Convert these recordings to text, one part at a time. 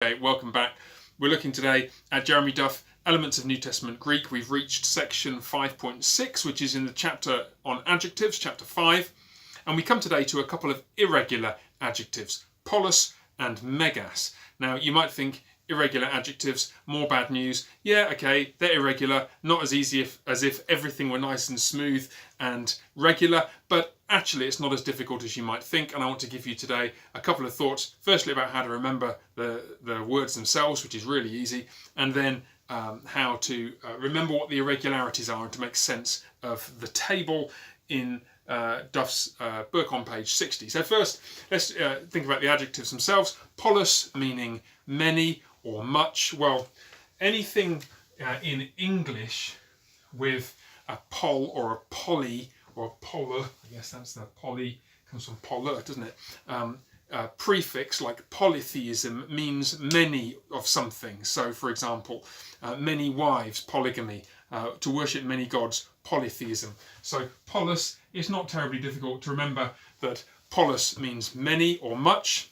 Okay, welcome back. We're looking today at Jeremy Duff, Elements of New Testament Greek. We've reached section 5.6, which is in the chapter on adjectives, chapter 5. And we come today to a couple of irregular adjectives, polus and megas. Now, you might think irregular adjectives, more bad news. Yeah, okay, they're irregular, not as easy as if everything were nice and smooth and regular, but actually it's not as difficult as you might think, and I want to give you today a couple of thoughts. Firstly, about how to remember the words themselves, which is really easy, and then how to remember what the irregularities are and to make sense of the table in Duff's book on page 60. So first, let's think about the adjectives themselves. Polus, meaning many or much. Well, anything in English with a pol or a poly or a polar, I guess that's the poly, comes from polar, doesn't it? Prefix like polytheism means many of something. So, for example, many wives, polygamy, to worship many gods, polytheism. So polus is not terribly difficult to remember that polus means many or much.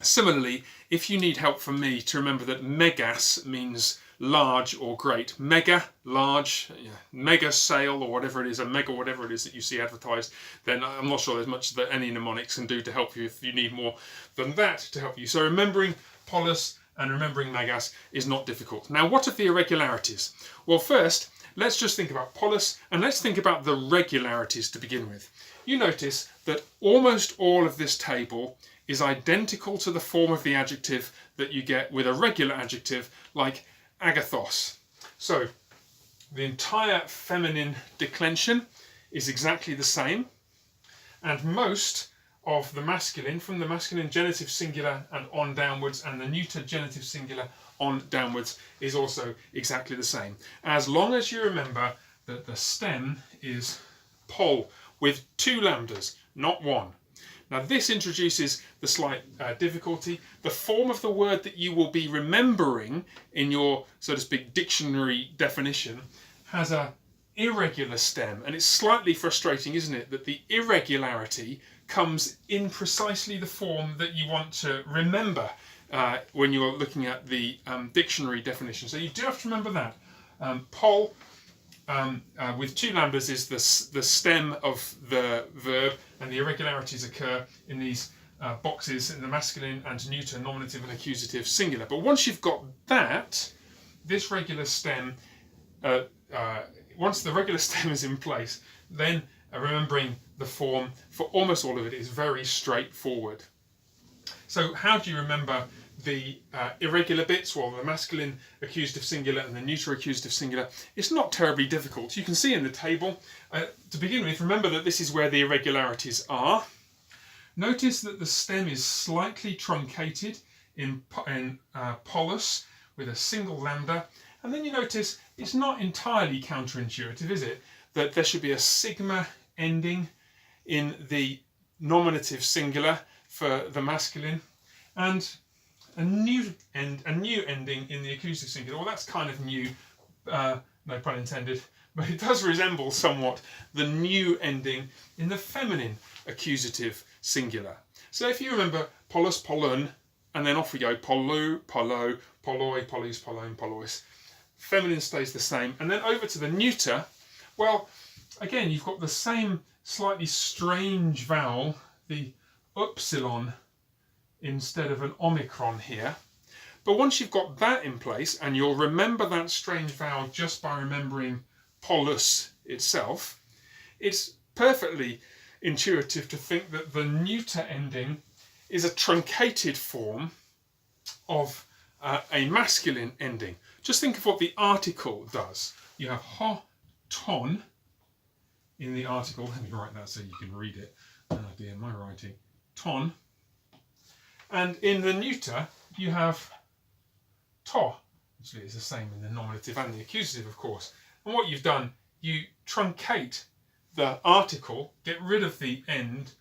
Similarly, if you need help from me to remember that megas means large or great, mega, large, mega sale or whatever it is, a mega whatever it is that you see advertised, then I'm not sure there's much that any mnemonics can do to help you if you need more than that to help you. So remembering polus and remembering megas is not difficult. Now, what are the irregularities? Well, first, let's just think about polus and let's think about the regularities to begin with. You notice that almost all of this table is identical to the form of the adjective that you get with a regular adjective like agathos. So the entire feminine declension is exactly the same, and most of the masculine, from the masculine genitive singular and on downwards, and the neuter genitive singular on downwards, is also exactly the same, as long as you remember that the stem is pol with two lambdas, not one. Now, this introduces the slight difficulty. The form of the word that you will be remembering in your, so to speak, dictionary definition has a irregular stem, and it's slightly frustrating, isn't it, that the irregularity comes in precisely the form that you want to remember when you're looking at the dictionary definition. So you do have to remember that. Pol with two lambdas is the stem of the verb, and the irregularities occur in these boxes in the masculine and neuter, nominative and accusative singular. But once you've got that, this regular stem, once the regular stem is in place, then remembering the form for almost all of it is very straightforward. So how do you remember the irregular bits? Well, the masculine accusative singular and the neuter accusative singular, it's not terribly difficult. You can see in the table, to begin with, remember that this is where the irregularities are. Notice that the stem is slightly truncated in polus with a single lambda, and then you notice it's not entirely counterintuitive, is it, that there should be a sigma ending in the nominative singular for the masculine, and a new ending in the accusative singular. Well, that's kind of new, no pun intended, but it does resemble somewhat the new ending in the feminine accusative singular. So if you remember polus, polun, and then off we go, polu, polo, poloi, polis, polone, polois. Feminine stays the same, and then over to the neuter. Well, again, you've got the same slightly strange vowel, the upsilon, instead of an omicron here. But once you've got that in place, and you'll remember that strange vowel just by remembering polus itself, it's perfectly intuitive to think that the neuter ending is a truncated form of a masculine ending. Just think of what the article does. You have ho, ton in the article. Let me write that so you can read it. Oh dear, my writing. Ton. And in the neuter, you have to. Actually, it's the same in the nominative and the accusative, of course. And what you've done, you truncate the article, get rid of the end,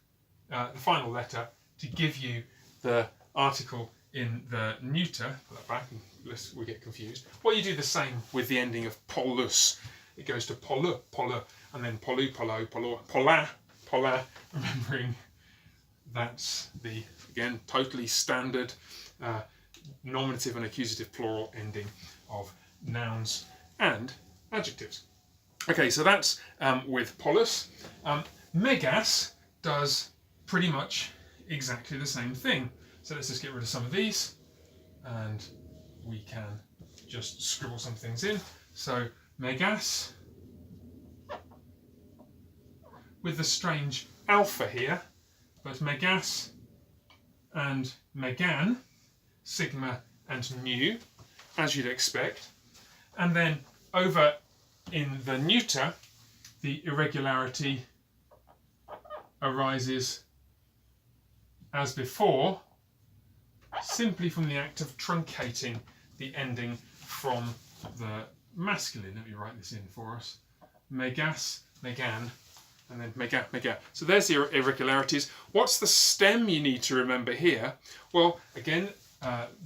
the final letter, to give you the article in the neuter. Put that back, lest we get confused. Well, you do the same with the ending of polus. It goes to polu, polu, and then polu, polo, polo, pola, pola, remembering that's the, again, totally standard nominative and accusative plural ending of nouns and adjectives. Okay, so that's with Polus. Megas does pretty much exactly the same thing. So let's just get rid of some of these and we can just scribble some things in. So megas with the strange alpha here, but megas and megan, sigma and nu, as you'd expect. And then over in the neuter, the irregularity arises as before, simply from the act of truncating the ending from the masculine. Let me write this in for us. Megas, megan, and then mega, mega. So there's the irregularities. What's the stem you need to remember here? Well, again,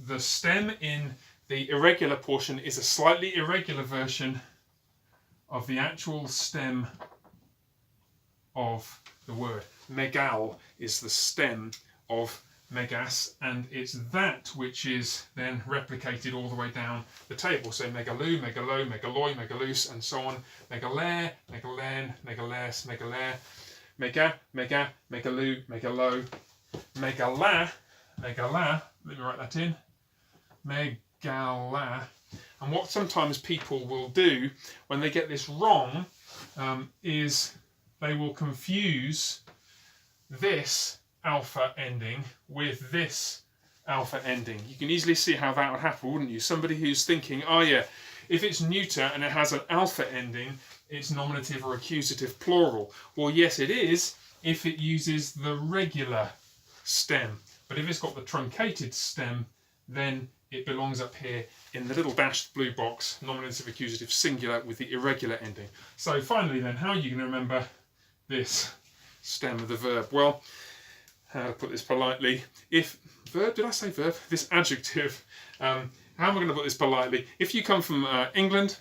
the stem in the irregular portion is a slightly irregular version of the actual stem of the word. Megal is the stem of megas, and it's that which is then replicated all the way down the table. So megaloo, megalo, megaloi, megalus, and so on. Megalaire, megalen, megales, megalaire, mega, mega, megaloo, megalo, megala, megala. Let me write that in. Megala. And what sometimes people will do when they get this wrong is they will confuse this alpha ending with this alpha ending. You can easily see how that would happen, wouldn't you? Somebody who's thinking, oh yeah, if it's neuter and it has an alpha ending, it's nominative or accusative plural. Well, yes, it is if it uses the regular stem. But if it's got the truncated stem, then it belongs up here in the little dashed blue box, nominative, accusative, singular with the irregular ending. So finally then, how are you going to remember this stem of the verb? Well, how to put this politely? If verb, did I say verb? This adjective. How am I going to put this politely? If you come from England,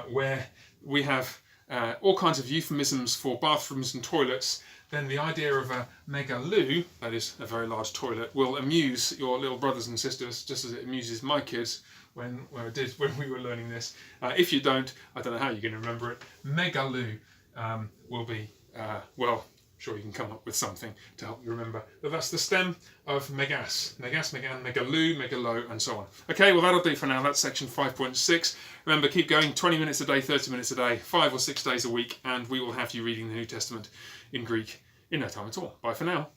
where we have all kinds of euphemisms for bathrooms and toilets, then the idea of a megaloo, that is a very large toilet, will amuse your little brothers and sisters just as it amuses my kids when we were learning this. If you don't, I don't know how you're going to remember it. Megaloo will be, well, sure you can come up with something to help you remember. But that's the stem of megas. Megas, megan, megaloo, megalo, and so on. Okay, well that'll do for now. That's section 5.6. Remember, keep going 20 minutes a day, 30 minutes a day, 5 or 6 days a week, and we will have you reading the New Testament in Greek in no time at all. Bye for now.